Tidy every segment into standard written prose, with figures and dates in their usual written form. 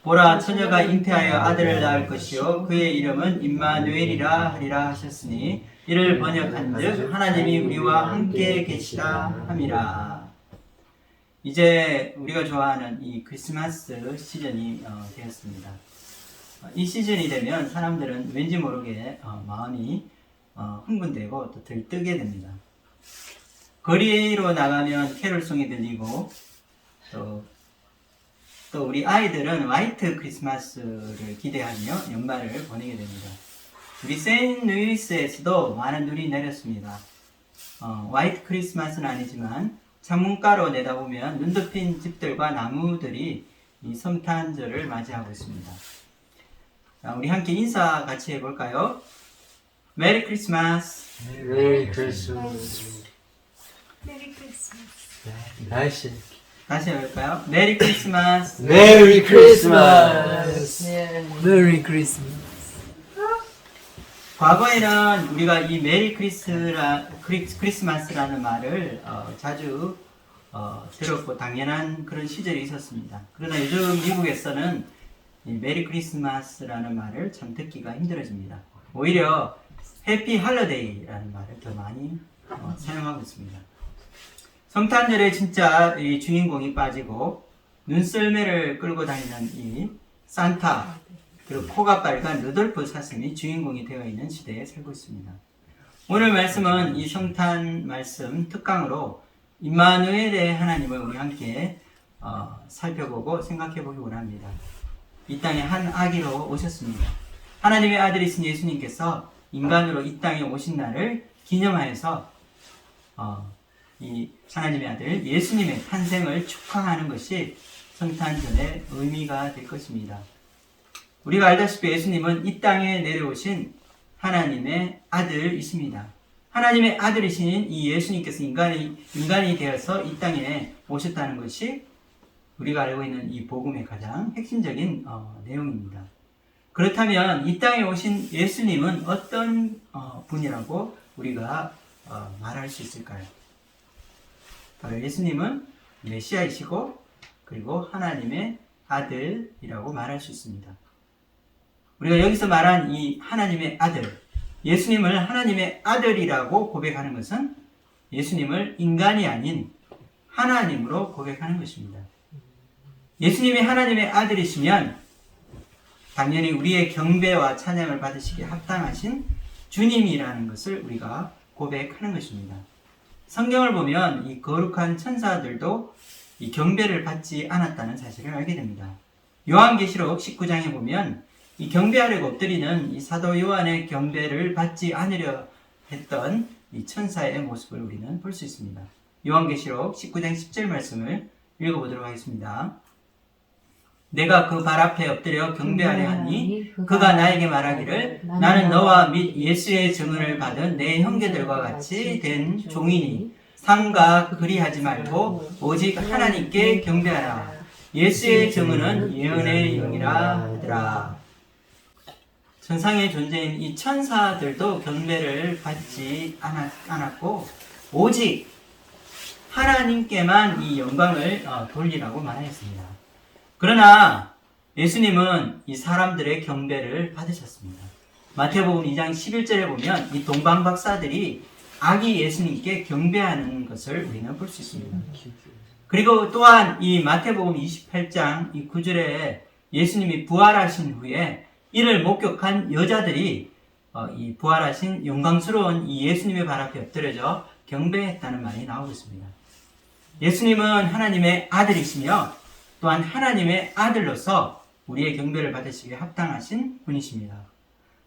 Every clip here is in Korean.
보라 처녀가 잉태하여 아들을 낳을 것이요 그의 이름은 임마누엘이라 하리라 하셨으니 이를 번역한즉 하나님이 우리와 함께 계시라 함이라. 이제 우리가 좋아하는 이 크리스마스 시즌이 되었습니다. 이 시즌이 되면 사람들은 왠지 모르게 마음이 흥분되고 또 들뜨게 됩니다. 거리로 나가면 캐롤송이 들리고 또 우리 아이들은 화이트 크리스마스를 기대하며 연말을 보내게 됩니다. 우리 세인루이스에서도 많은 눈이 내렸습니다. 화이트 크리스마스는 아니지만 창문가로 내다보면 눈 덮인 집들과 나무들이 이 성탄절을 맞이하고 있습니다. 우리 함께 인사 같이 해볼까요? 메리 크리스마스. 메리 크리스마스. 메리 크리스마스. 다시 해볼까요? 메리 크리스마스. 메리 크리스마스. 메리 크리스마스. 과거에는 우리가 이 메리 크리스마스라는 말을 자주 들었고 당연한 그런 시절이 있었습니다. 그러나 요즘 미국에서는 이 메리 크리스마스라는 말을 참 듣기가 힘들어집니다. 오히려 해피 할러데이라는 말을 더 많이 사용하고 있습니다. 성탄절에 진짜 이 주인공이 빠지고 눈썰매를 끌고 다니는 이 산타 그리고 코가 빨간 루돌프 사슴이 주인공이 되어 있는 시대에 살고 있습니다. 오늘 말씀은 이 성탄 말씀 특강으로 임마누엘의 하나님을 우리 함께 살펴보고 생각해 보기 원합니다. 이 땅에 한 아기로 오셨습니다. 하나님의 아들이신 예수님께서 인간으로 이 땅에 오신 날을 기념하여서 이 하나님의 아들 예수님의 탄생을 축하하는 것이 성탄절의 의미가 될 것입니다. 우리가 알다시피 예수님은 이 땅에 내려오신 하나님의 아들이십니다. 하나님의 아들이신 이 예수님께서 인간이 되어서 이 땅에 오셨다는 것이 우리가 알고 있는 이 복음의 가장 핵심적인 내용입니다. 그렇다면 이 땅에 오신 예수님은 어떤 분이라고 우리가 말할 수 있을까요? 바로 예수님은 메시아이시고 그리고 하나님의 아들이라고 말할 수 있습니다. 우리가 여기서 말한 이 하나님의 아들, 예수님을 하나님의 아들이라고 고백하는 것은 예수님을 인간이 아닌 하나님으로 고백하는 것입니다. 예수님이 하나님의 아들이시면 당연히 우리의 경배와 찬양을 받으시기에 합당하신 주님이라는 것을 우리가 고백하는 것입니다. 성경을 보면 이 거룩한 천사들도 이 경배를 받지 않았다는 사실을 알게 됩니다. 요한계시록 19장에 보면 이 경배하려고 엎드리는 이 사도 요한의 경배를 받지 않으려 했던 이 천사의 모습을 우리는 볼 수 있습니다. 요한계시록 19장 10절 말씀을 읽어보도록 하겠습니다. 내가 그 발 앞에 엎드려 경배하려 하니 그가 나에게 말하기를 나는 너와 및 예수의 증언을 받은 내 형제들과 같이 된 종이니 삼가 그리하지 말고 오직 하나님께 경배하라. 예수의 증언은 예언의 영이라 하더라. 천상의 존재인 이 천사들도 경배를 받지 않았고 오직 하나님께만 이 영광을 돌리라고 말하였습니다. 그러나 예수님은 이 사람들의 경배를 받으셨습니다. 마태복음 2장 11절에 보면 이 동방박사들이 아기 예수님께 경배하는 것을 우리는 볼 수 있습니다. 그리고 또한 이 마태복음 28장 이 9절에 예수님이 부활하신 후에 이를 목격한 여자들이 이 부활하신 영광스러운 이 예수님의 발 앞에 엎드려져 경배했다는 말이 나오고 있습니다. 예수님은 하나님의 아들이시며 또한 하나님의 아들로서 우리의 경배를 받으시기에 합당하신 분이십니다.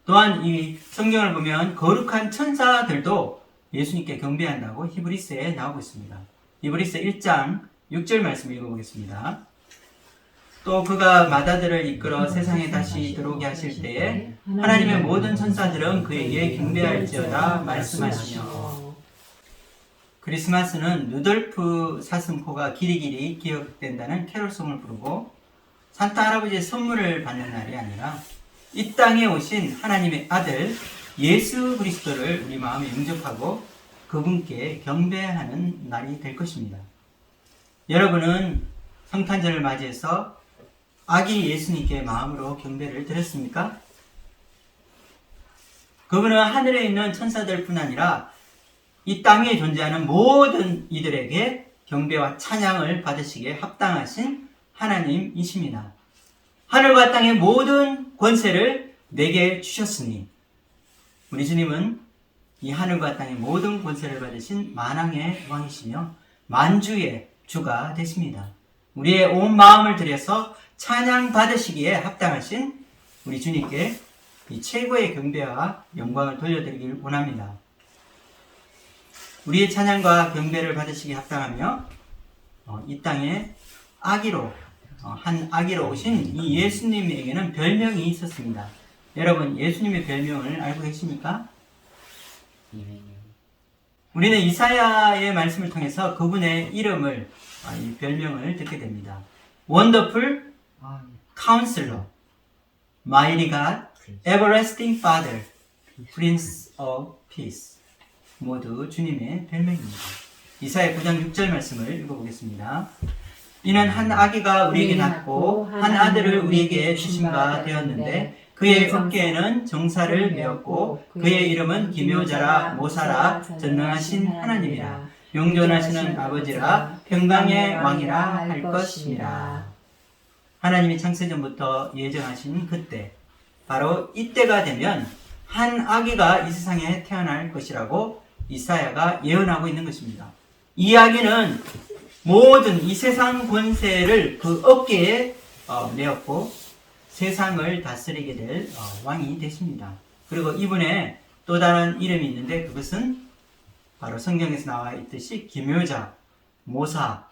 또한 이 성경을 보면 거룩한 천사들도 예수님께 경배한다고 히브리서에 나오고 있습니다. 히브리서 1장 6절 말씀 읽어보겠습니다. 또 그가 마다들을 이끌어 세상에 다시 들어오게 하실 때에 하나님의 모든 천사들은 그에게 경배할지어다 말씀하시며. 크리스마스는 루돌프 사슴코가 길이길이 기억된다는 캐롤송을 부르고 산타 할아버지의 선물을 받는 날이 아니라 이 땅에 오신 하나님의 아들 예수 그리스도를 우리 마음에 영접하고 그분께 경배하는 날이 될 것입니다. 여러분은 성탄절을 맞이해서 아기 예수님께 마음으로 경배를 드렸습니까? 그분은 하늘에 있는 천사들 뿐 아니라 이 땅에 존재하는 모든 이들에게 경배와 찬양을 받으시기에 합당하신 하나님이십니다. 하늘과 땅의 모든 권세를 내게 주셨으니 우리 주님은 이 하늘과 땅의 모든 권세를 받으신 만왕의 왕이시며 만주의 주가 되십니다. 우리의 온 마음을 들여서 찬양 받으시기에 합당하신 우리 주님께 이 최고의 경배와 영광을 돌려드리길 원합니다. 우리의 찬양과 경배를 받으시기에 합당하며 이 땅에 한 아기로 오신 이 예수님에게는 별명이 있었습니다. 여러분, 예수님의 별명을 알고 계십니까? 우리는 이사야의 말씀을 통해서 그분의 이름을, 이 별명을 듣게 됩니다. Wonderful Counselor, Mighty God, Everlasting Father, Prince of Peace. 모두 주님의 별명입니다. 이사야 9장 6절 말씀을 읽어보겠습니다. 이는 한 아기가 우리에게 낳고 한 아들을 우리에게 주신 바 되었는데 그의 어깨에는 정사를 메었고 그의 이름은 기묘자라 모사라 전능하신 하나님이라 영존하시는 아버지라 평강의 왕이라 할 것입니다. 하나님이 창세전부터 예정하신 그때, 바로 이때가 되면 한 아기가 이 세상에 태어날 것이라고 이사야가 예언하고 있는 것입니다. 이 아기는 모든 이 세상 권세를 그 어깨에 메었고 세상을 다스리게 될 왕이 되십니다. 그리고 이분의 또 다른 이름이 있는데 그것은 바로 성경에서 나와 있듯이 기묘자, 모사,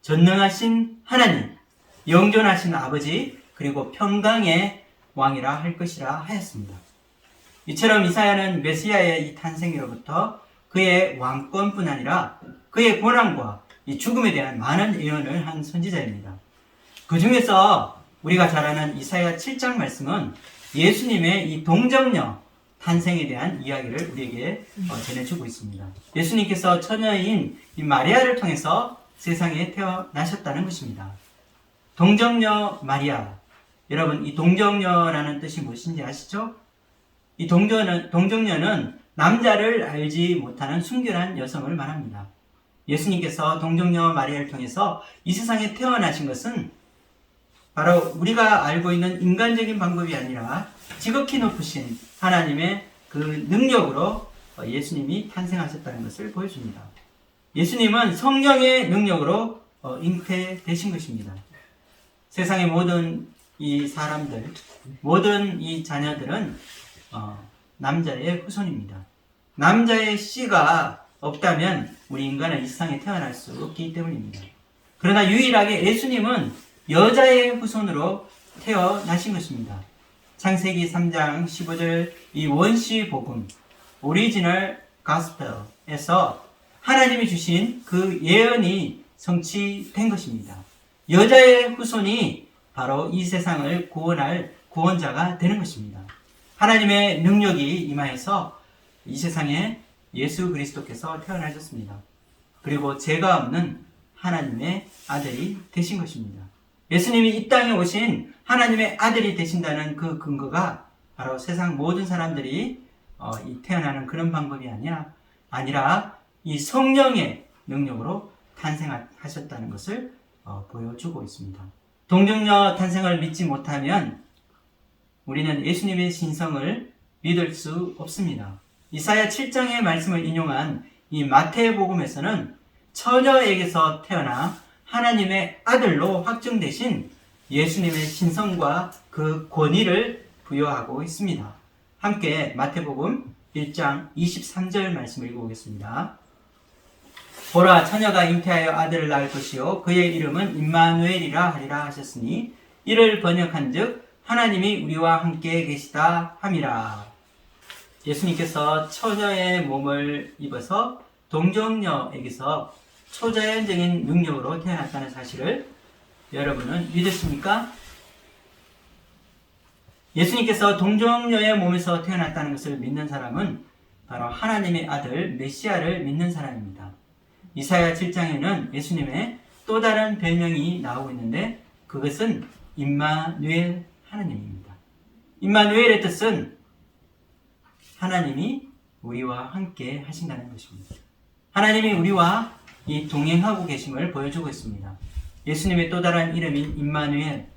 전능하신 하나님, 영존하신 아버지, 그리고 평강의 왕이라 할 것이라 하였습니다. 이처럼 이사야는 메시아의 이 탄생으로부터 그의 왕권뿐 아니라 그의 고난과 이 죽음에 대한 많은 예언을 한 선지자입니다. 그 중에서 우리가 잘 아는 이사야 7장 말씀은 예수님의 이 동정녀 탄생에 대한 이야기를 우리에게 전해주고 있습니다. 예수님께서 처녀인 이 마리아를 통해서 세상에 태어나셨다는 것입니다. 동정녀 마리아, 여러분 이 동정녀라는 뜻이 무엇인지 아시죠? 이 동정녀는 남자를 알지 못하는 순결한 여성을 말합니다. 예수님께서 동정녀 마리아를 통해서 이 세상에 태어나신 것은 바로 우리가 알고 있는 인간적인 방법이 아니라 지극히 높으신 하나님의 그 능력으로 예수님이 탄생하셨다는 것을 보여줍니다. 예수님은 성령의 능력으로 잉태되신 것입니다. 세상의 모든 이 사람들, 모든 이 자녀들은 남자의 후손입니다. 남자의 씨가 없다면 우리 인간은 이 세상에 태어날 수 없기 때문입니다. 그러나 유일하게 예수님은 여자의 후손으로 태어나신 것입니다. 창세기 3장 15절 이 원시 복음, 오리지널 가스펠에서 하나님이 주신 그 예언이 성취된 것입니다. 여자의 후손이 바로 이 세상을 구원할 구원자가 되는 것입니다. 하나님의 능력이 임하여서 이 세상에 예수 그리스도께서 태어나셨습니다. 그리고 죄가 없는 하나님의 아들이 되신 것입니다. 예수님이 이 땅에 오신 하나님의 아들이 되신다는 그 근거가 바로 세상 모든 사람들이 태어나는 그런 방법이 아니라 이 성령의 능력으로 탄생하셨다는 것을 보여주고 있습니다. 동정녀 탄생을 믿지 못하면 우리는 예수님의 신성을 믿을 수 없습니다. 이사야 7장의 말씀을 인용한 이 마태복음에서는 처녀에게서 태어나 하나님의 아들로 확정되신 예수님의 신성과 그 권위를 부여하고 있습니다. 함께 마태복음 1장 23절 말씀을 읽어보겠습니다. 보라, 처녀가 잉태하여 아들을 낳을 것이요 그의 이름은 임마누엘이라 하리라 하셨으니 이를 번역한즉 하나님이 우리와 함께 계시다 함이라. 예수님께서 처녀의 몸을 입어서 동정녀에게서 초자연적인 능력으로 태어났다는 사실을 여러분은 믿으십니까? 예수님께서 동정녀의 몸에서 태어났다는 것을 믿는 사람은 바로 하나님의 아들 메시아를 믿는 사람입니다. 이사야 7장에는 예수님의 또 다른 별명이 나오고 있는데 그것은 임마누엘 하나님입니다. 임마누엘의 뜻은 하나님이 우리와 함께 하신다는 것입니다. 하나님이 우리와 이 동행하고 계심을 보여주고 있습니다. 예수님의 또 다른 이름인 임마누엘,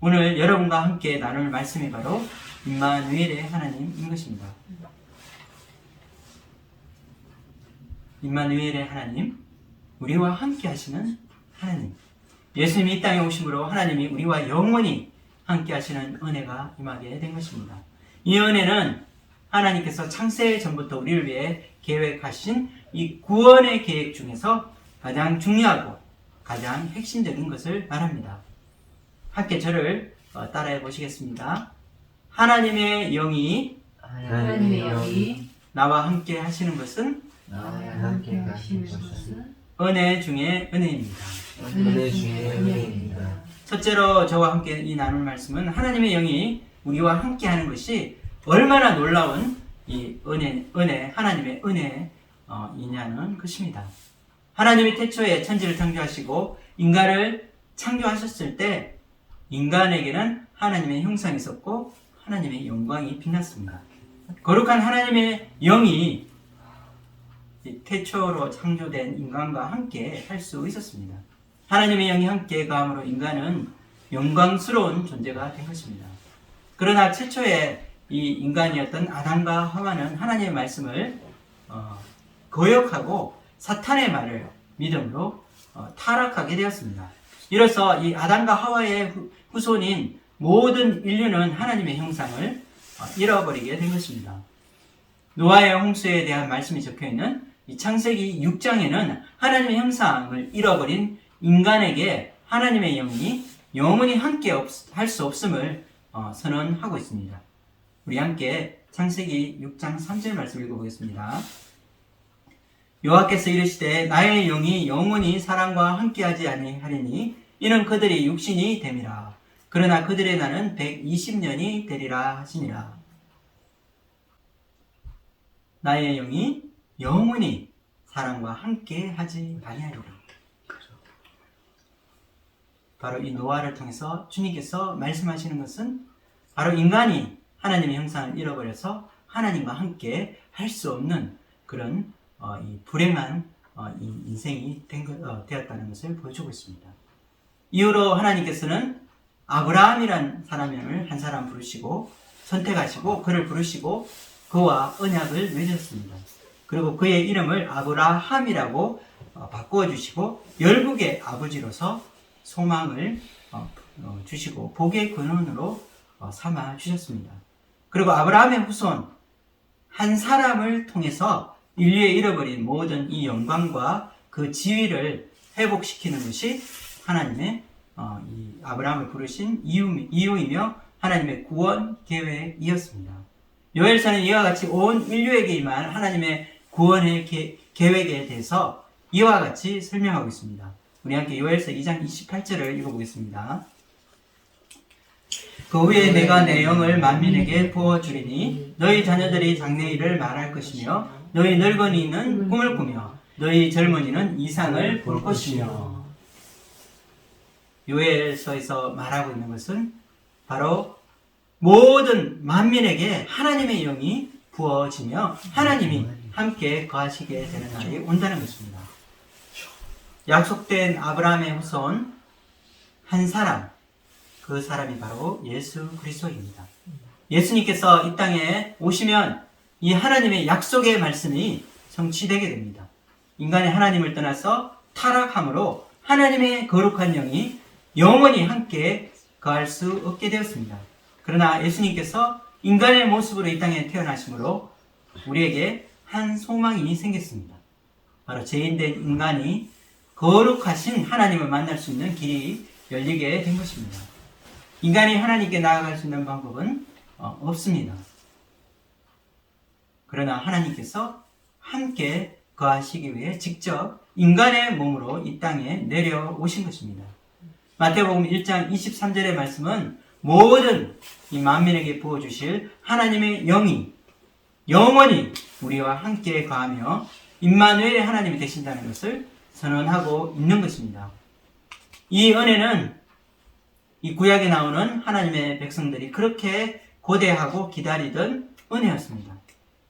오늘 여러분과 함께 나눌 말씀이 바로 임마누엘의 하나님인 것입니다. 임마누엘의 하나님, 우리와 함께 하시는 하나님. 예수님이 이 땅에 오심으로 하나님이 우리와 영원히 함께 하시는 은혜가 임하게 된 것입니다. 이 은혜는 하나님께서 창세 전부터 우리를 위해 계획하신 이 구원의 계획 중에서 가장 중요하고 가장 핵심적인 것을 말합니다. 함께 저를 따라해 보시겠습니다. 하나님의 영이 하나님의 영이 나와 함께 하시는 것은 나와 함께 하시는 것은 은혜 중에 은혜입니다. 은혜 중에 은혜입니다. 첫째로 저와 함께 이 나눌 말씀은 하나님의 영이 우리와 함께 하는 것이 얼마나 놀라운 이 은혜, 하나님의 은혜이냐는 것입니다. 하나님이 태초에 천지를 창조하시고 인간을 창조하셨을 때 인간에게는 하나님의 형상이 있었고 하나님의 영광이 빛났습니다. 거룩한 하나님의 영이 태초로 창조된 인간과 함께 할 수 있었습니다. 하나님의 영이 함께 가함으로 인간은 영광스러운 존재가 된 것입니다. 그러나 최초에 이 인간이었던 아담과 하와는 하나님의 말씀을 거역하고 사탄의 말을 믿음으로 타락하게 되었습니다. 이로써 이 아담과 하와의 후손인 모든 인류는 하나님의 형상을 잃어버리게 된 것입니다. 노아의 홍수에 대한 말씀이 적혀있는 이 창세기 6장에는 하나님의 형상을 잃어버린 인간에게 하나님의 영이 영원히 함께 할 수 없음을 선언하고 있습니다. 우리 함께 창세기 6장 3절 말씀 읽어보겠습니다. 여호와께서 이르시되 나의 영이 영원히 사람과 함께하지 아니하리니 이는 그들이 육신이 됨이라. 그러나 그들의 날은 120년이 되리라 하시니라. 나의 영이 영원히 사람과 함께하지 아니하리라. 바로 이 노아를 통해서 주님께서 말씀하시는 것은 바로 인간이 하나님의 형상을 잃어버려서 하나님과 함께 할 수 없는 그런 이 불행한 이 인생이 되었다는 것을 보여주고 있습니다. 이후로 하나님께서는 아브라함이란 사람을 한 사람 부르시고 선택하시고 그를 부르시고 그와 언약을 맺었습니다. 그리고 그의 이름을 아브라함이라고 바꾸어 주시고 열국의 아버지로서 소망을 주시고 복의 근원으로 삼아 주셨습니다. 그리고 아브라함의 후손 한 사람을 통해서 인류의 잃어버린 모든 이 영광과 그 지위를 회복시키는 것이 하나님의 이 아브라함을 부르신 이유이며 하나님의 구원 계획이었습니다. 요엘서는 이와 같이 온 인류에게 임한 하나님의 구원의 계획에 대해서 이와 같이 설명하고 있습니다. 우리 함께 요엘서 2장 28절을 읽어보겠습니다. 그 후에 내가 내 영을 만민에게 부어주리니 너희 자녀들이 장래일을 말할 것이며 너희 늙은이는 꿈을 꾸며 너희 젊은이는 이상을 볼 것이며. 요엘서에서 말하고 있는 것은 바로 모든 만민에게 하나님의 영이 부어지며 하나님이 함께 거하시게 되는 날이 온다는 것입니다. 약속된 아브라함의 후손 한 사람, 그 사람이 바로 예수 그리스도입니다. 예수님께서 이 땅에 오시면 이 하나님의 약속의 말씀이 성취되게 됩니다. 인간이 하나님을 떠나서 타락함으로 하나님의 거룩한 영이 영원히 함께 거할 수 없게 되었습니다. 그러나 예수님께서 인간의 모습으로 이 땅에 태어나심으로 우리에게 한 소망이 생겼습니다. 바로 죄인된 인간이 거룩하신 하나님을 만날 수 있는 길이 열리게 된 것입니다. 인간이 하나님께 나아갈 수 있는 방법은 없습니다. 그러나 하나님께서 함께 거하시기 위해 직접 인간의 몸으로 이 땅에 내려오신 것입니다. 마태복음 1장 23절의 말씀은 모든 이 만민에게 부어주실 하나님의 영이 영원히 우리와 함께 거하며 임마누엘의 하나님이 되신다는 것을 선언하고 있는 것입니다. 이 은혜는 이 구약에 나오는 하나님의 백성들이 그렇게 고대하고 기다리던 은혜였습니다.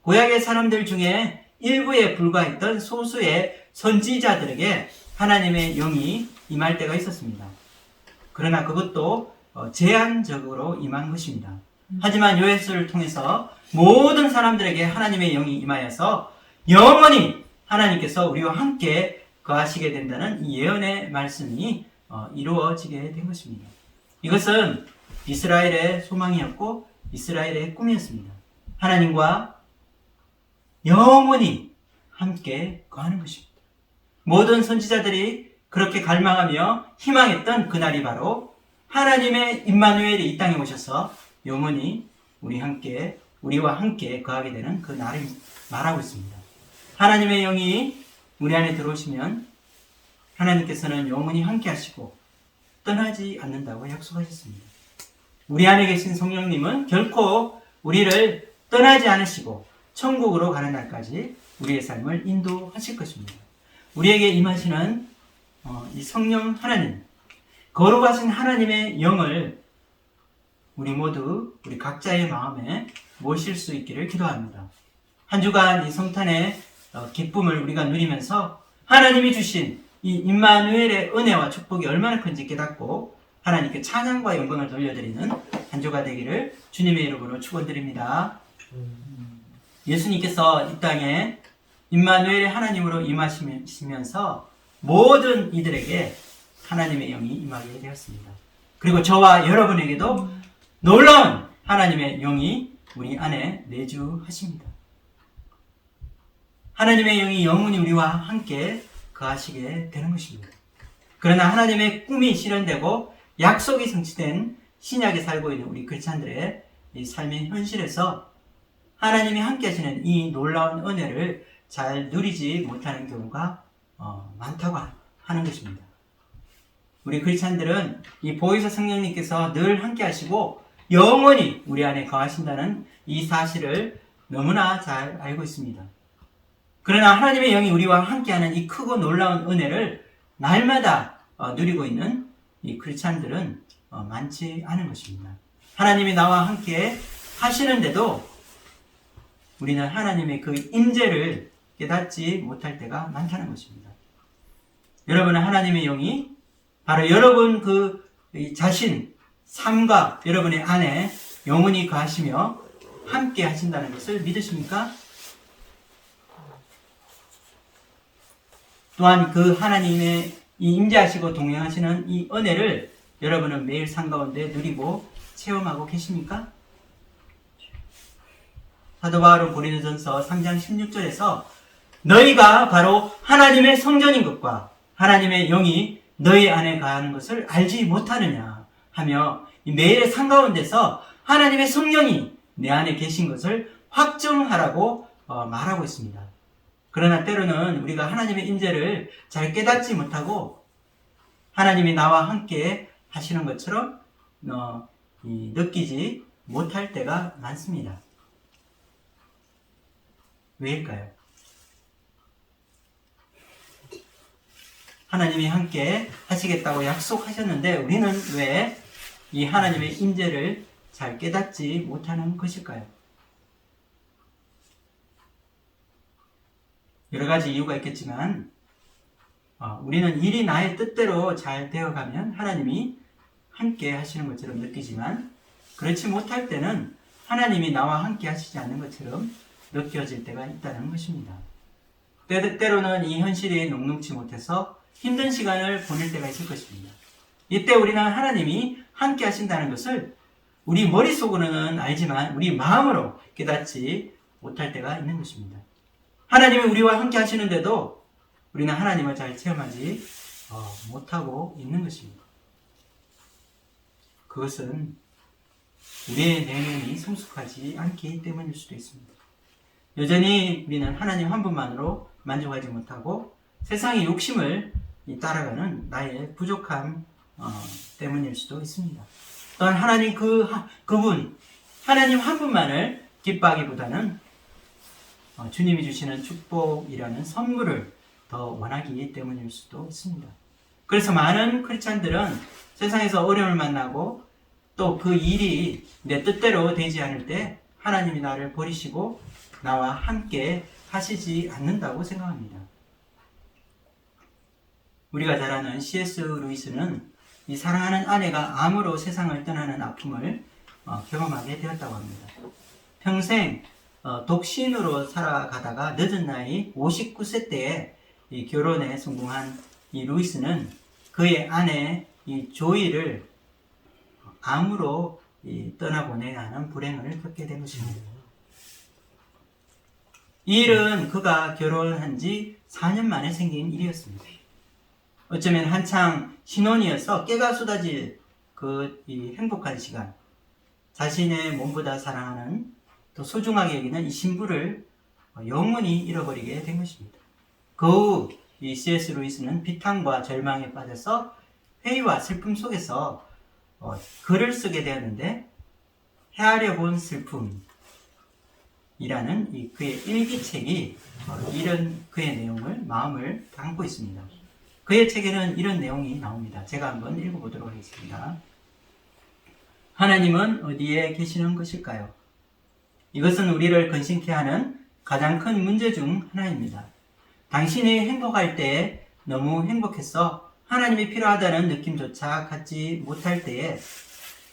구약의 사람들 중에 일부에 불과했던 소수의 선지자들에게 하나님의 영이 임할 때가 있었습니다. 그러나 그것도 제한적으로 임한 것입니다. 하지만 요에스를 통해서 모든 사람들에게 하나님의 영이 임하여서 영원히 하나님께서 우리와 함께 거하시게 된다는 이 예언의 말씀이 이루어지게 된 것입니다. 이것은 이스라엘의 소망이었고 이스라엘의 꿈이었습니다. 하나님과 영원히 함께 거하는 것입니다. 모든 선지자들이 그렇게 갈망하며 희망했던 그날이 바로 하나님의 임마누엘이 이 땅에 오셔서 영원히 우리와 함께 거하게 되는 그 날을 말하고 있습니다. 하나님의 영이 우리 안에 들어오시면 하나님께서는 영원히 함께 하시고 떠나지 않는다고 약속하셨습니다. 우리 안에 계신 성령님은 결코 우리를 떠나지 않으시고 천국으로 가는 날까지 우리의 삶을 인도하실 것입니다. 우리에게 임하시는 이 성령 하나님, 거룩하신 하나님의 영을 우리 모두 우리 각자의 마음에 모실 수 있기를 기도합니다. 한 주간 이 성탄의 기쁨을 우리가 누리면서 하나님이 주신 이 임마누엘의 은혜와 축복이 얼마나 큰지 깨닫고 하나님께 찬양과 영광을 돌려드리는 한 주가 되기를 주님의 이름으로 축원드립니다. 예수님께서 이 땅에 임마누엘의 하나님으로 임하시면서 모든 이들에게 하나님의 영이 임하게 되었습니다. 그리고 저와 여러분에게도 놀라운 하나님의 영이 우리 안에 내주하십니다. 하나님의 영이 영원히 우리와 함께 거하시게 되는 것입니다. 그러나 하나님의 꿈이 실현되고 약속이 성취된 신약에 살고 있는 우리 크리스찬들의 이 삶의 현실에서 하나님이 함께 하시는 이 놀라운 은혜를 잘 누리지 못하는 경우가 많다고 하는 것입니다. 우리 크리스찬들은 이 보혜사 성령님께서 늘 함께 하시고 영원히 우리 안에 거하신다는 이 사실을 너무나 잘 알고 있습니다. 그러나 하나님의 영이 우리와 함께하는 이 크고 놀라운 은혜를 날마다 누리고 있는 이 크리스찬들은 많지 않은 것입니다. 하나님이 나와 함께 하시는데도 우리는 하나님의 그 임재를 깨닫지 못할 때가 많다는 것입니다. 여러분은 하나님의 영이 바로 여러분 그 자신, 삶과 여러분의 안에 영원히 거하시며 함께 하신다는 것을 믿으십니까? 또한 그 하나님의 이 임재하시고 동행하시는 이 은혜를 여러분은 매일 삶 가운데 누리고 체험하고 계십니까? 사도 바울은 고린도전서 3장 16절에서 너희가 바로 하나님의 성전인 것과 하나님의 영이 너희 안에 거하는 것을 알지 못하느냐 하며 매일의 삶 가운데서 하나님의 성령이 내 안에 계신 것을 확정하라고 말하고 있습니다. 그러나 때로는 우리가 하나님의 임재를 잘 깨닫지 못하고 하나님이 나와 함께 하시는 것처럼 느끼지 못할 때가 많습니다. 왜일까요? 하나님이 함께 하시겠다고 약속하셨는데 우리는 왜 이 하나님의 임재를 잘 깨닫지 못하는 것일까요? 여러 가지 이유가 있겠지만 우리는 일이 나의 뜻대로 잘 되어가면 하나님이 함께 하시는 것처럼 느끼지만 그렇지 못할 때는 하나님이 나와 함께 하시지 않는 것처럼 느껴질 때가 있다는 것입니다. 때로는 이 현실이 녹록지 못해서 힘든 시간을 보낼 때가 있을 것입니다. 이때 우리는 하나님이 함께 하신다는 것을 우리 머릿속으로는 알지만 우리 마음으로 깨닫지 못할 때가 있는 것입니다. 하나님이 우리와 함께 하시는데도 우리는 하나님을 잘 체험하지 못하고 있는 것입니다. 그것은 우리의 내면이 성숙하지 않기 때문일 수도 있습니다. 여전히 우리는 하나님 한 분만으로 만족하지 못하고 세상의 욕심을 따라가는 나의 부족함 때문일 수도 있습니다. 또한 하나님 그분 하나님 한 분만을 기뻐하기보다는 주님이 주시는 축복이라는 선물을 더 원하기 때문일 수도 있습니다. 그래서 많은 크리스찬들은 세상에서 어려움을 만나고 또 그 일이 내 뜻대로 되지 않을 때 하나님이 나를 버리시고 나와 함께 하시지 않는다고 생각합니다. 우리가 잘 아는 C.S. 루이스는 이 사랑하는 아내가 암으로 세상을 떠나는 아픔을 경험하게 되었다고 합니다. 평생 독신으로 살아가다가 늦은 나이 59세 때에 이 결혼에 성공한 이 루이스는 그의 아내 이 조이를 암으로 떠나보내야 하는 불행을 겪게 된 것입니다. 이 일은 그가 결혼한 지 4년 만에 생긴 일이었습니다. 어쩌면 한창 신혼이어서 깨가 쏟아질 이 행복한 시간, 자신의 몸보다 사랑하는 또 소중하게 여기는 이 신부를 영원히 잃어버리게 된 것입니다. 그 후 이 C.S. 루이스는 비탄과 절망에 빠져서 회의와 슬픔 속에서 글을 쓰게 되었는데 헤아려 본 슬픔이라는 그의 일기책이 이런 그의 내용을 마음을 담고 있습니다. 그의 책에는 이런 내용이 나옵니다. 제가 한번 읽어보도록 하겠습니다. 하나님은 어디에 계시는 것일까요? 이것은 우리를 근심케 하는 가장 큰 문제 중 하나입니다. 당신이 행복할 때 너무 행복해서 하나님이 필요하다는 느낌조차 갖지 못할 때에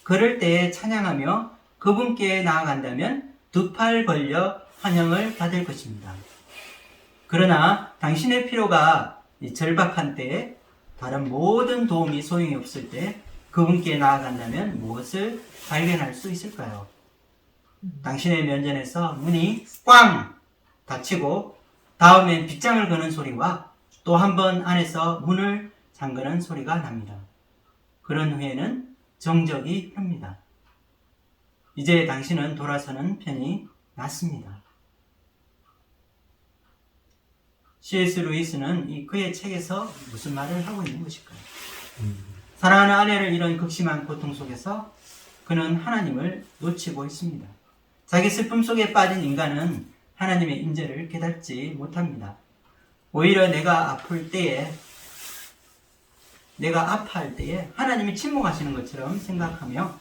그럴 때에 찬양하며 그분께 나아간다면 두 팔 벌려 환영을 받을 것입니다. 그러나 당신의 필요가 절박한 때에 다른 모든 도움이 소용이 없을 때 그분께 나아간다면 무엇을 발견할 수 있을까요? 당신의 면전에서 문이 꽝 닫히고 다음엔 빗장을 거는 소리와 또 한 번 안에서 문을 잠그는 소리가 납니다. 그런 후에는 정적이 펴니다. 이제 당신은 돌아서는 편이 낫습니다. C.S. 루이스는 그의 책에서 무슨 말을 하고 있는 것일까요? 사랑하는 아내를 잃은 극심한 고통 속에서 그는 하나님을 놓치고 있습니다. 자기 슬픔 속에 빠진 인간은 하나님의 임재를 깨닫지 못합니다. 오히려 내가 아파할 때에 하나님이 침묵하시는 것처럼 생각하며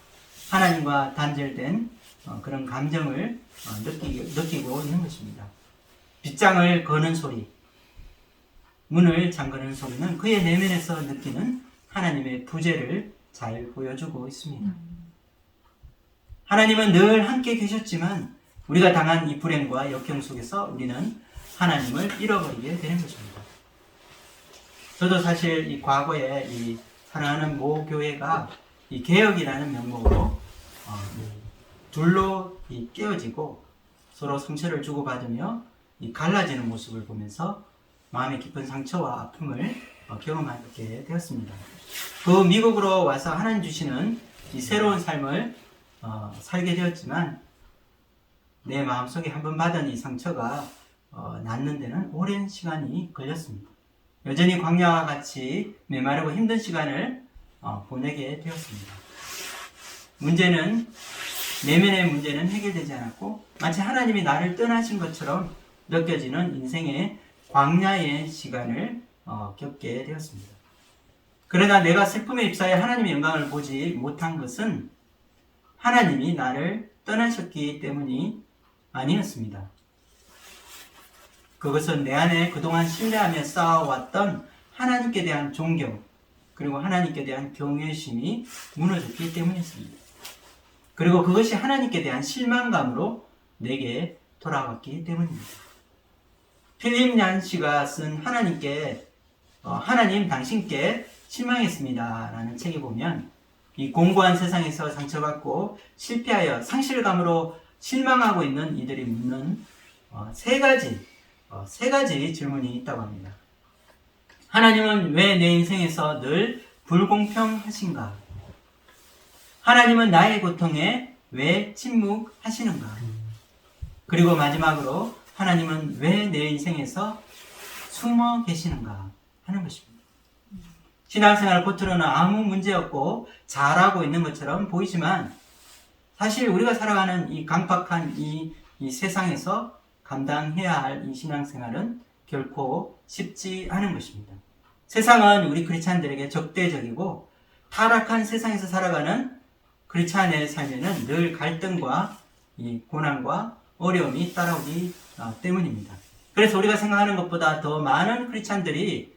하나님과 단절된 그런 감정을 느끼고 있는 것입니다. 빗장을 거는 소리, 문을 잠그는 소리는 그의 내면에서 느끼는 하나님의 부재를 잘 보여주고 있습니다. 하나님은 늘 함께 계셨지만 우리가 당한 이 불행과 역경 속에서 우리는 하나님을 잃어버리게 되는 것입니다. 저도 사실 이 과거에 이 사랑하는 모 교회가 이 개혁이라는 명목으로 둘로 깨어지고 서로 상처를 주고받으며 이 갈라지는 모습을 보면서 마음의 깊은 상처와 아픔을 경험하게 되었습니다. 그 미국으로 와서 하나님 주시는 이 새로운 삶을 살게 되었지만 내 마음속에 한번 받은 이 상처가 낫는 데는 오랜 시간이 걸렸습니다. 여전히 광야와 같이 메마르고 힘든 시간을 보내게 되었습니다. 내면의 문제는 해결되지 않았고 마치 하나님이 나를 떠나신 것처럼 느껴지는 인생의 광야의 시간을 겪게 되었습니다. 그러나 내가 슬픔에 휩싸여 하나님의 영광을 보지 못한 것은 하나님이 나를 떠나셨기 때문이 아니었습니다. 그것은 내 안에 그동안 신뢰하며 쌓아왔던 하나님께 대한 존경 그리고 하나님께 대한 경외심이 무너졌기 때문이었습니다. 그리고 그것이 하나님께 대한 실망감으로 내게 돌아왔기 때문입니다. 필립 얀시가 쓴 하나님 당신께 실망했습니다 라는 책에 보면 이 공고한 세상에서 상처받고 실패하여 상실감으로 실망하고 있는 이들이 묻는 세 가지 질문이 있다고 합니다. 하나님은 왜 내 인생에서 늘 불공평하신가? 하나님은 나의 고통에 왜 침묵하시는가? 그리고 마지막으로 하나님은 왜 내 인생에서 숨어 계시는가 하는 것입니다. 신앙생활 겉으로는 아무 문제 없고 잘하고 있는 것처럼 보이지만 사실 우리가 살아가는 이 강팍한 이 세상에서 감당해야 할 이 신앙생활은 결코 쉽지 않은 것입니다. 세상은 우리 크리스찬들에게 적대적이고 타락한 세상에서 살아가는 크리스찬의 삶에는 늘 갈등과 이 고난과 어려움이 따라오기 때문입니다. 그래서 우리가 생각하는 것보다 더 많은 크리스찬들이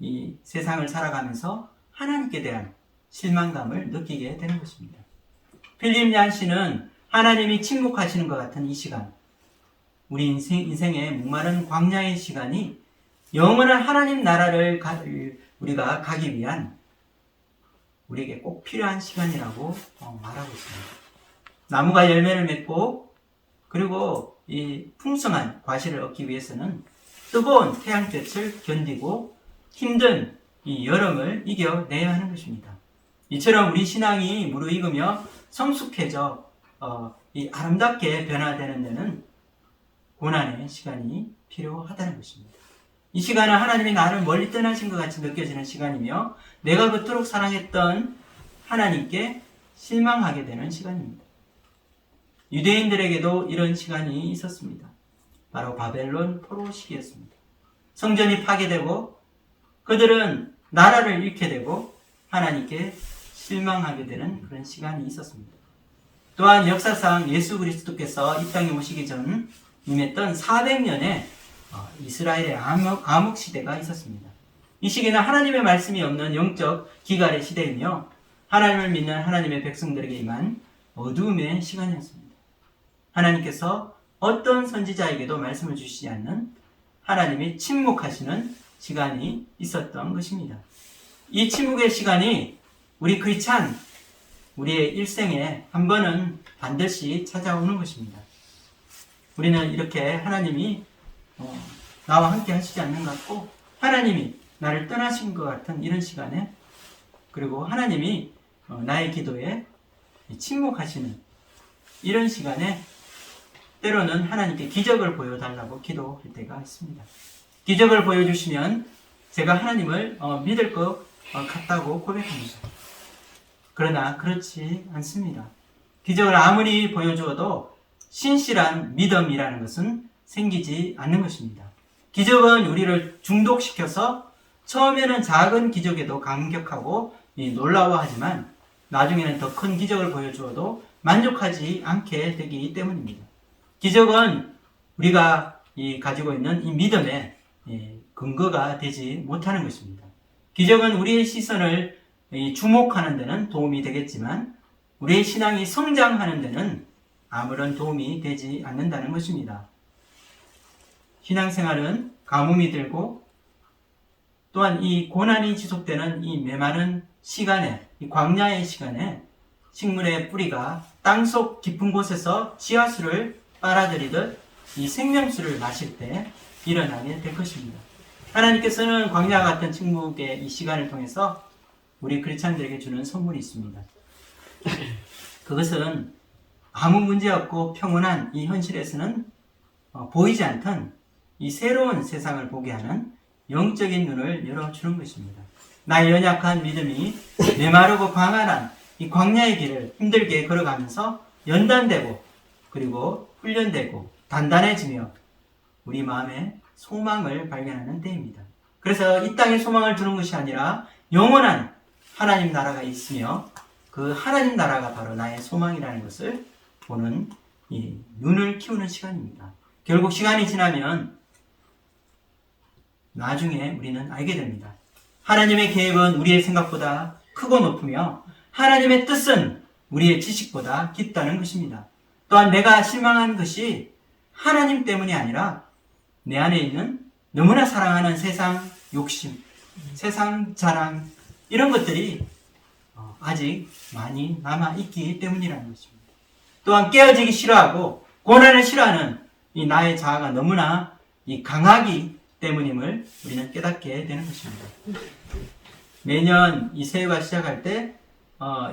이 세상을 살아가면서 하나님께 대한 실망감을 느끼게 되는 것입니다. 필립 얀시는 하나님이 침묵하시는 것 같은 이 시간, 우리 인생의 목마른 광야의 시간이 영원한 하나님 나라를 우리가 가기 위한 우리에게 꼭 필요한 시간이라고 말하고 있습니다. 나무가 열매를 맺고 그리고 이 풍성한 과실을 얻기 위해서는 뜨거운 태양볕을 견디고 힘든 이 여름을 이겨내야 하는 것입니다. 이처럼 우리 신앙이 무르익으며 성숙해져 이 아름답게 변화되는 데는 고난의 시간이 필요하다는 것입니다. 이 시간은 하나님이 나를 멀리 떠나신 것 같이 느껴지는 시간이며 내가 그토록 사랑했던 하나님께 실망하게 되는 시간입니다. 유대인들에게도 이런 시간이 있었습니다. 바로 바벨론 포로 시기였습니다. 성전이 파괴되고 그들은 나라를 잃게 되고 하나님께 실망하게 되는 그런 시간이 있었습니다. 또한 역사상 예수 그리스도께서 이 땅에 오시기 전 임했던 400년의 이스라엘의 암흑 시대가 있었습니다. 이 시기는 하나님의 말씀이 없는 영적 기갈의 시대이며 하나님을 믿는 하나님의 백성들에게 임한 어두움의 시간이었습니다. 하나님께서 어떤 선지자에게도 말씀을 주시지 않는 하나님이 침묵하시는 시간이 있었던 것입니다. 이 침묵의 시간이 우리 크리스찬, 우리의 일생에 한 번은 반드시 찾아오는 것입니다. 우리는 이렇게 하나님이 나와 함께 하시지 않는 것 같고 하나님이 나를 떠나신 것 같은 이런 시간에 그리고 하나님이 나의 기도에 침묵하시는 이런 시간에 때로는 하나님께 기적을 보여달라고 기도할 때가 있습니다. 기적을 보여주시면 제가 하나님을 믿을 것 같다고 고백합니다. 그러나 그렇지 않습니다. 기적을 아무리 보여주어도 신실한 믿음이라는 것은 생기지 않는 것입니다. 기적은 우리를 중독시켜서 처음에는 작은 기적에도 감격하고 놀라워하지만 나중에는 더 큰 기적을 보여주어도 만족하지 않게 되기 때문입니다. 기적은 우리가 가지고 있는 이 믿음의 근거가 되지 못하는 것입니다. 기적은 우리의 시선을 주목하는 데는 도움이 되겠지만 우리의 신앙이 성장하는 데는 아무런 도움이 되지 않는다는 것입니다. 신앙생활은 가뭄이 들고 또한 이 고난이 지속되는 이 메마른 시간에, 이 광야의 시간에 식물의 뿌리가 땅속 깊은 곳에서 지하수를 빨아들이듯 이 생명수를 마실 때 일어나게 될 것입니다. 하나님께서는 광야 같은 침묵의 이 시간을 통해서 우리 크리스찬들에게 주는 선물이 있습니다. 그것은 아무 문제 없고 평온한 이 현실에서는 보이지 않던 이 새로운 세상을 보게 하는 영적인 눈을 열어주는 것입니다. 나의 연약한 믿음이 메마르고 광활한 이 광야의 길을 힘들게 걸어가면서 연단되고 그리고 훈련되고 단단해지며 우리 마음에 소망을 발견하는 때입니다. 그래서 이 땅에 소망을 두는 것이 아니라 영원한 하나님 나라가 있으며 그 하나님 나라가 바로 나의 소망이라는 것을 보는 이 눈을 키우는 시간입니다. 결국 시간이 지나면 나중에 우리는 알게 됩니다. 하나님의 계획은 우리의 생각보다 크고 높으며 하나님의 뜻은 우리의 지식보다 깊다는 것입니다. 또한 내가 실망한 것이 하나님 때문이 아니라 내 안에 있는 너무나 사랑하는 세상 욕심, 세상 자랑 이런 것들이 아직 많이 남아있기 때문이라는 것입니다. 또한 깨어지기 싫어하고 고난을 싫어하는 이 나의 자아가 너무나 강하기 때문임을 우리는 깨닫게 되는 것입니다. 매년 이 새해가 시작할 때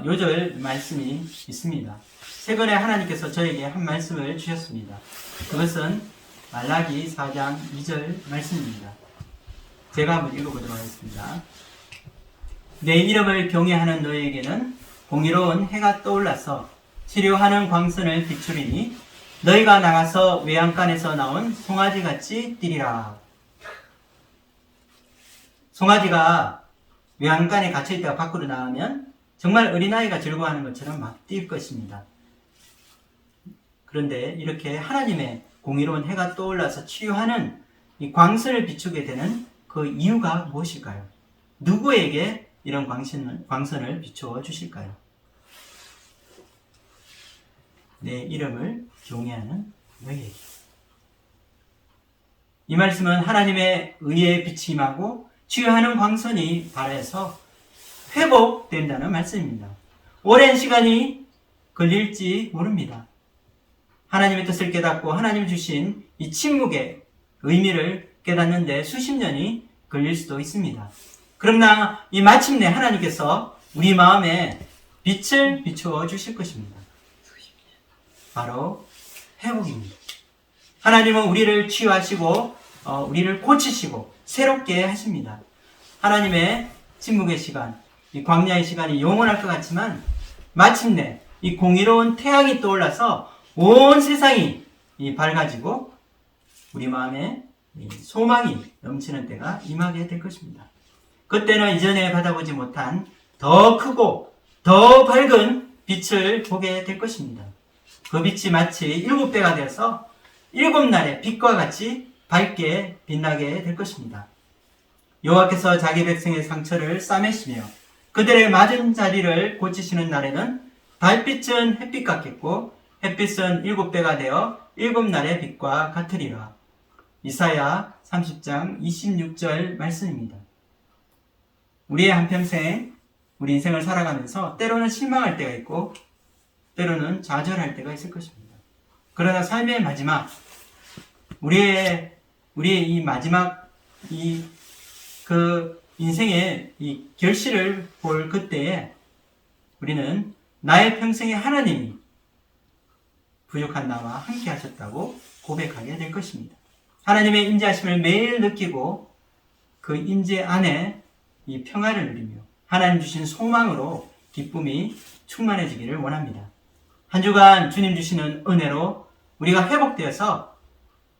요절 말씀이 있습니다. 최근에 하나님께서 저에게 한 말씀을 주셨습니다. 그것은 말라기 4장 2절 말씀입니다. 제가 한번 읽어보도록 하겠습니다. 내 이름을 경외하는 너희에게는 공의로운 해가 떠올라서 치료하는 광선을 비추리니 너희가 나가서 외양간에서 나온 송아지같이 뛰리라. 송아지가 외양간에 갇혀있다가 밖으로 나오면 정말 어린아이가 즐거워하는 것처럼 막 뛸 것입니다. 그런데 이렇게 하나님의 공의로운 해가 떠올라서 치유하는 이 광선을 비추게 되는 그 이유가 무엇일까요? 누구에게 이런 광선을 비추어 주실까요? 내 이름을 경외하는 너희에게. 이 말씀은 하나님의 의의 빛이 임하고 치유하는 광선이 발해서 회복된다는 말씀입니다. 오랜 시간이 걸릴지 모릅니다. 하나님의 뜻을 깨닫고 하나님 주신 이 침묵의 의미를 깨닫는데 수십 년이 걸릴 수도 있습니다. 그러나 이 마침내 하나님께서 우리 마음에 빛을 비추어 주실 것입니다. 바로 회복입니다. 하나님은 우리를 치유하시고 우리를 고치시고 새롭게 하십니다. 하나님의 침묵의 시간, 이 광야의 시간이 영원할 것 같지만 마침내 이 공의로운 태양이 떠올라서 온 세상이 밝아지고 우리 마음에 소망이 넘치는 때가 임하게 될 것입니다. 그때는 이전에 받아보지 못한 더 크고 더 밝은 빛을 보게 될 것입니다. 그 빛이 마치 7배가 되어서 7날의 빛과 같이 밝게 빛나게 될 것입니다. 여호와께서 자기 백성의 상처를 싸매시며 그들의 맞은 자리를 고치시는 날에는 달빛은 햇빛 같겠고 햇빛은 7배가 되어 7날의 빛과 같으리라. 이사야 30장 26절 말씀입니다. 우리의 한평생 우리 인생을 살아가면서 때로는 실망할 때가 있고 때로는 좌절할 때가 있을 것입니다. 그러나 삶의 마지막 우리의 이 마지막 그 인생의 이 결실을 볼 그때에 우리는 나의 평생에 하나님이 부족한 나와 함께 하셨다고 고백하게 될 것입니다. 하나님의 임재하심을 매일 느끼고 그 임재 안에 이 평화를 누리며 하나님 주신 소망으로 기쁨이 충만해지기를 원합니다. 한 주간 주님 주시는 은혜로 우리가 회복되어서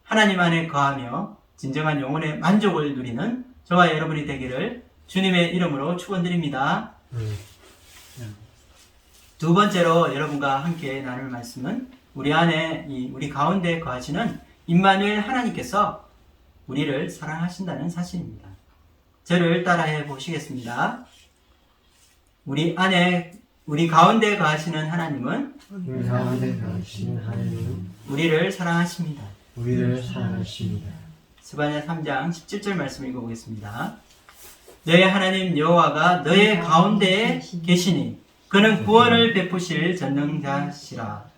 하나님 안에 거하며 진정한 영혼의 만족을 누리는 저와 여러분이 되기를 주님의 이름으로 축원드립니다. 두 번째로 여러분과 함께 나눌 말씀은 우리 안에 우리 가운데 거하시는 임마누엘 하나님께서 우리를 사랑하신다는 사실입니다. 저를 따라해 보시겠습니다. 우리 가운데 거하시는 하나님은 우리 가운데 거하시는 하나님은 우리를 사랑하십니다. 우리를 사랑하십니다. 스바냐 3장 17절 말씀 읽어보겠습니다. 너의 하나님 여호와가 너의 가운데에 계시니 그는 구원을 베푸실 전능자시라.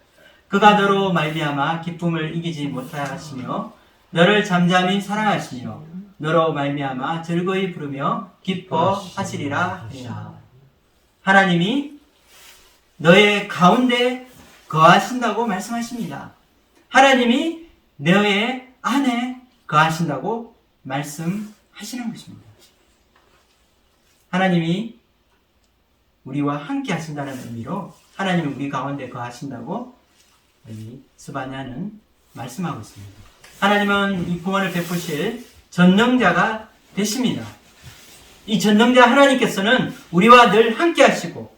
그가 너로 말미암아 기쁨을 이기지 못하시며 너를 잠잠히 사랑하시며 너로 말미암아 즐거이 부르며 기뻐하시리라 하리라. 하나님이 너의 가운데 거하신다고 말씀하십니다. 하나님이 너의 안에 거하신다고 말씀하시는 것입니다. 하나님이 우리와 함께 하신다는 의미로 하나님이 우리 가운데 거하신다고 이 스바냐는 말씀하고 있습니다. 하나님은 이 구원을 베푸실 전능자가 되십니다. 이 전능자 하나님께서는 우리와 늘 함께 하시고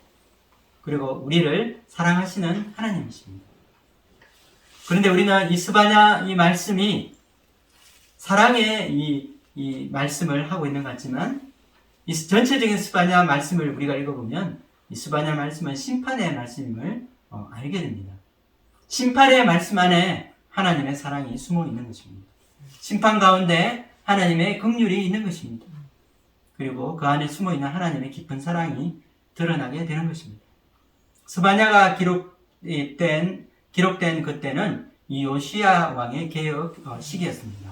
그리고 우리를 사랑하시는 하나님이십니다. 그런데 우리는 이 스바냐 이 말씀이 사랑의 이 말씀을 하고 있는 것 같지만 이 전체적인 스바냐 말씀을 우리가 읽어보면 이 스바냐 말씀은 심판의 말씀임을 알게 됩니다. 심판의 말씀 안에 하나님의 사랑이 숨어 있는 것입니다. 심판 가운데 하나님의 긍휼이 있는 것입니다. 그리고 그 안에 숨어 있는 하나님의 깊은 사랑이 드러나게 되는 것입니다. 스바냐가 기록된 그때는 이 요시야 왕의 개혁 시기였습니다.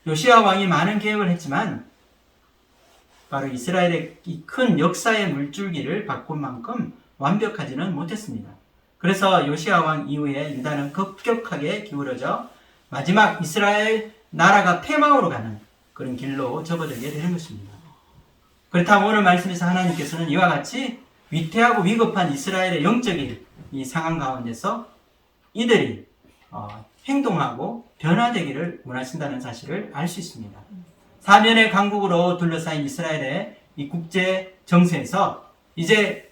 요시야 왕이 많은 개혁을 했지만 바로 이스라엘의 이 큰 역사의 물줄기를 바꾼 만큼 완벽하지는 못했습니다. 그래서 요시야 왕 이후에 유다는 급격하게 기울어져 마지막 이스라엘 나라가 패망으로 가는 그런 길로 접어들게 되는 것입니다. 그렇다면 오늘 말씀에서 하나님께서는 이와 같이 위태하고 위급한 이스라엘의 영적인 이 상황 가운데서 이들이 행동하고 변화되기를 원하신다는 사실을 알 수 있습니다. 사면의 강국으로 둘러싸인 이스라엘의 이 국제 정세에서 이제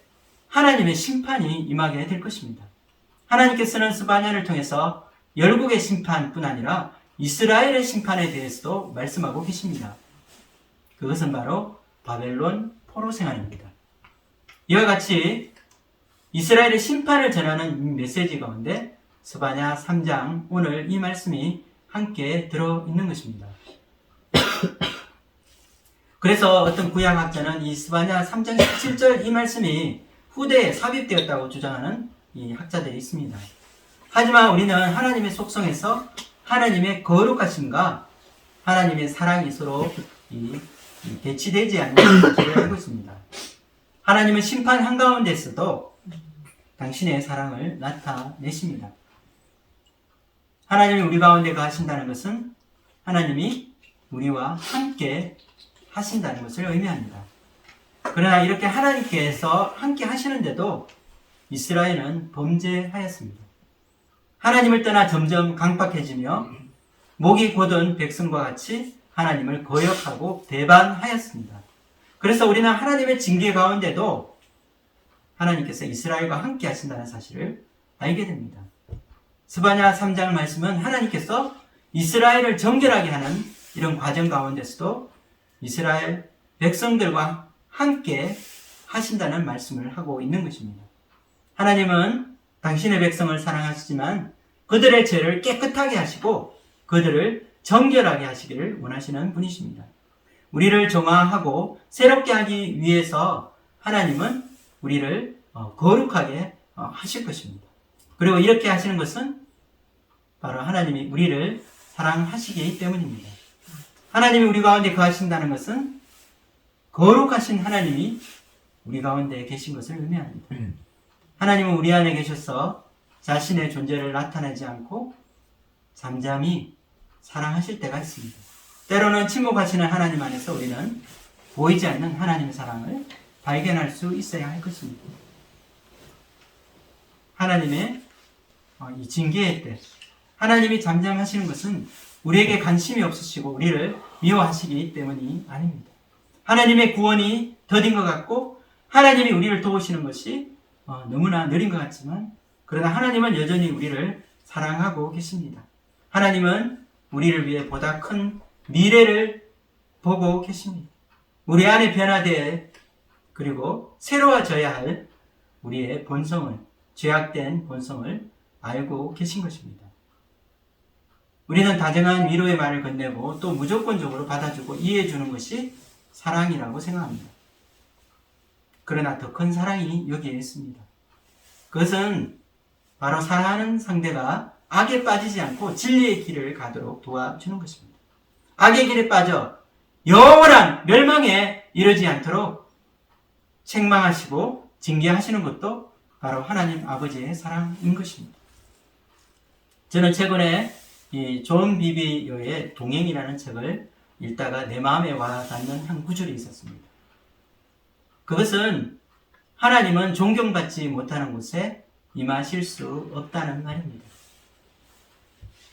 하나님의 심판이 임하게 될 것입니다. 하나님께서는 스바냐를 통해서 열국의 심판뿐 아니라 이스라엘의 심판에 대해서도 말씀하고 계십니다. 그것은 바로 바벨론 포로 생활입니다. 이와 같이 이스라엘의 심판을 전하는 이 메시지 가운데 스바냐 3장 오늘 이 말씀이 함께 들어있는 것입니다. 그래서 어떤 구약학자는 이 스바냐 3장 17절 이 말씀이 후대에 삽입되었다고 주장하는 이 학자들이 있습니다. 하지만 우리는 하나님의 속성에서 하나님의 거룩하심과 하나님의 사랑이 서로 대치되지 않는 사실을 알고 있습니다. 하나님은 심판 한가운데서도 당신의 사랑을 나타내십니다. 하나님이 우리 가운데 거하신다는 것은 하나님이 우리와 함께 하신다는 것을 의미합니다. 그러나 이렇게 하나님께서 함께 하시는데도 이스라엘은 범죄하였습니다. 하나님을 떠나 점점 강팍해지며 목이 곧은 백성과 같이 하나님을 거역하고 배반하였습니다. 그래서 우리는 하나님의 징계 가운데도 하나님께서 이스라엘과 함께 하신다는 사실을 알게 됩니다. 스바냐 3장 말씀은 하나님께서 이스라엘을 정결하게 하는 이런 과정 가운데서도 이스라엘 백성들과 함께 하신다는 말씀을 하고 있는 것입니다. 하나님은 당신의 백성을 사랑하시지만 그들의 죄를 깨끗하게 하시고 그들을 정결하게 하시기를 원하시는 분이십니다. 우리를 정화하고 새롭게 하기 위해서 하나님은 우리를 거룩하게 하실 것입니다. 그리고 이렇게 하시는 것은 바로 하나님이 우리를 사랑하시기 때문입니다. 하나님이 우리 가운데 거하신다는 것은 거룩하신 하나님이 우리 가운데 계신 것을 의미합니다. 하나님은 우리 안에 계셔서 자신의 존재를 나타내지 않고 잠잠히 사랑하실 때가 있습니다. 때로는 침묵하시는 하나님 안에서 우리는 보이지 않는 하나님의 사랑을 발견할 수 있어야 할 것입니다. 하나님의 이 징계의 때 하나님이 잠잠하시는 것은 우리에게 관심이 없으시고 우리를 미워하시기 때문이 아닙니다. 하나님의 구원이 더딘 것 같고 하나님이 우리를 도우시는 것이 너무나 느린 것 같지만 그러나 하나님은 여전히 우리를 사랑하고 계십니다. 하나님은 우리를 위해 보다 큰 미래를 보고 계십니다. 우리 안에 변화되어 그리고 새로워져야 할 우리의 본성을, 죄악된 본성을 알고 계신 것입니다. 우리는 다정한 위로의 말을 건네고 또 무조건적으로 받아주고 이해해주는 것이 사랑이라고 생각합니다. 그러나 더 큰 사랑이 여기에 있습니다. 그것은 바로 사랑하는 상대가 악에 빠지지 않고 진리의 길을 가도록 도와주는 것입니다. 악의 길에 빠져 영원한 멸망에 이르지 않도록 책망하시고 징계하시는 것도 바로 하나님 아버지의 사랑인 것입니다. 저는 최근에 이 존 비비요의 동행이라는 책을 읽다가 내 마음에 와닿는 한 구절이 있었습니다. 그것은 하나님은 존경받지 못하는 곳에 임하실 수 없다는 말입니다.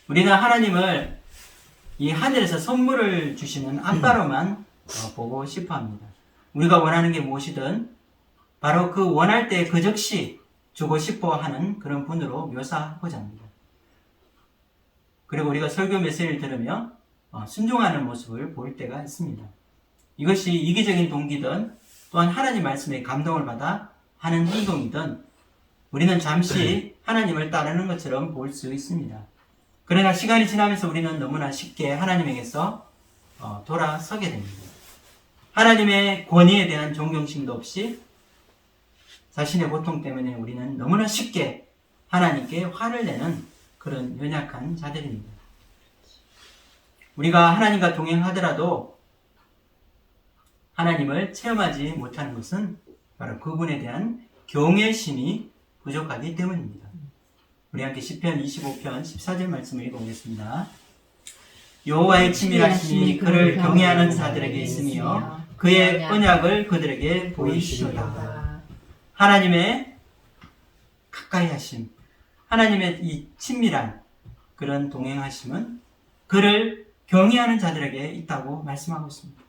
우리는 하나님을 이 하늘에서 선물을 주시는 아빠로만 보고 싶어 합니다. 우리가 원하는 게 무엇이든 바로 그 원할 때 그 즉시 주고 싶어 하는 그런 분으로 묘사하고자 합니다. 그리고 우리가 설교 메시지를 들으며 순종하는 모습을 볼 때가 있습니다. 이것이 이기적인 동기든 또한 하나님 말씀에 감동을 받아 하는 행동이든 우리는 잠시 하나님을 따르는 것처럼 볼 수 있습니다. 그러나 시간이 지나면서 우리는 너무나 쉽게 하나님에게서 돌아서게 됩니다. 하나님의 권위에 대한 존경심도 없이 자신의 고통 때문에 우리는 너무나 쉽게 하나님께 화를 내는 그런 연약한 자들입니다. 우리가 하나님과 동행하더라도 하나님을 체험하지 못하는 것은 바로 그분에 대한 경외심이 부족하기 때문입니다. 우리 함께 시편 25편 14절 말씀을 읽어보겠습니다. 여호와의 치밀하심이 그를 경외하는 자들에게 있으며 그의 언약을 그들에게 보이시도다. 하나님의 가까이 하심, 하나님의 이 친밀한 그런 동행하심은 그를 경외하는 자들에게 있다고 말씀하고 있습니다.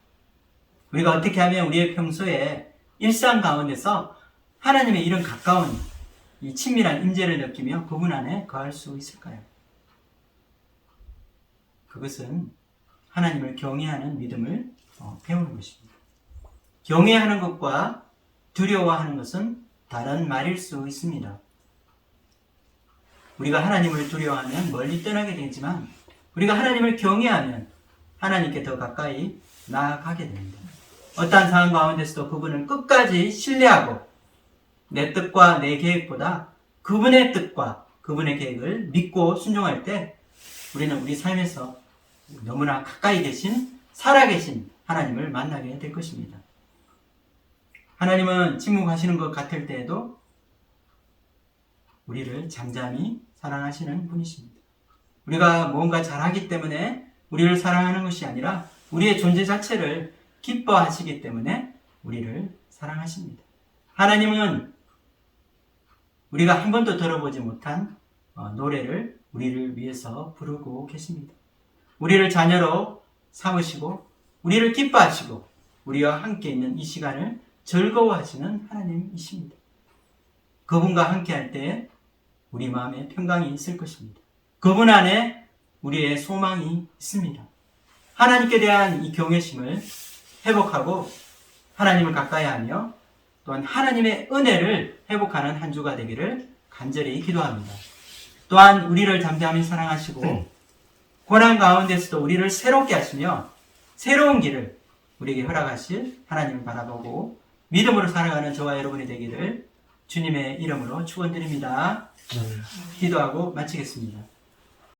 우리가 어떻게 하면 우리의 평소에 일상 가운데서 하나님의 이런 가까운 이 친밀한 임재를 느끼며 그분 안에 거할 수 있을까요? 그것은 하나님을 경외하는 믿음을 배우는 것입니다. 경외하는 것과 두려워하는 것은 다른 말일 수 있습니다. 우리가 하나님을 두려워하면 멀리 떠나게 되지만 우리가 하나님을 경외하면 하나님께 더 가까이 나아가게 됩니다. 어떠한 상황 가운데서도 그분을 끝까지 신뢰하고 내 뜻과 내 계획보다 그분의 뜻과 그분의 계획을 믿고 순종할 때 우리는 우리 삶에서 너무나 가까이 계신 살아계신 하나님을 만나게 될 것입니다. 하나님은 침묵하시는 것 같을 때에도 우리를 잠잠히 사랑하시는 분이십니다. 우리가 뭔가 잘하기 때문에 우리를 사랑하는 것이 아니라 우리의 존재 자체를 기뻐하시기 때문에 우리를 사랑하십니다. 하나님은 우리가 한 번도 들어보지 못한 노래를 우리를 위해서 부르고 계십니다. 우리를 자녀로 삼으시고 우리를 기뻐하시고 우리와 함께 있는 이 시간을 즐거워하시는 하나님이십니다. 그분과 함께 할 때 우리 마음에 평강이 있을 것입니다. 그분 안에 우리의 소망이 있습니다. 하나님께 대한 이 경외심을 회복하고 하나님을 가까이 하며 또한 하나님의 은혜를 회복하는 한 주가 되기를 간절히 기도합니다. 또한 우리를 잠잠히 사랑하시고 고난 가운데서도 우리를 새롭게 하시며 새로운 길을 우리에게 허락하실 하나님을 바라보고 믿음으로 살아가는 저와 여러분이 되기를 주님의 이름으로 축원드립니다. 기도하고 마치겠습니다.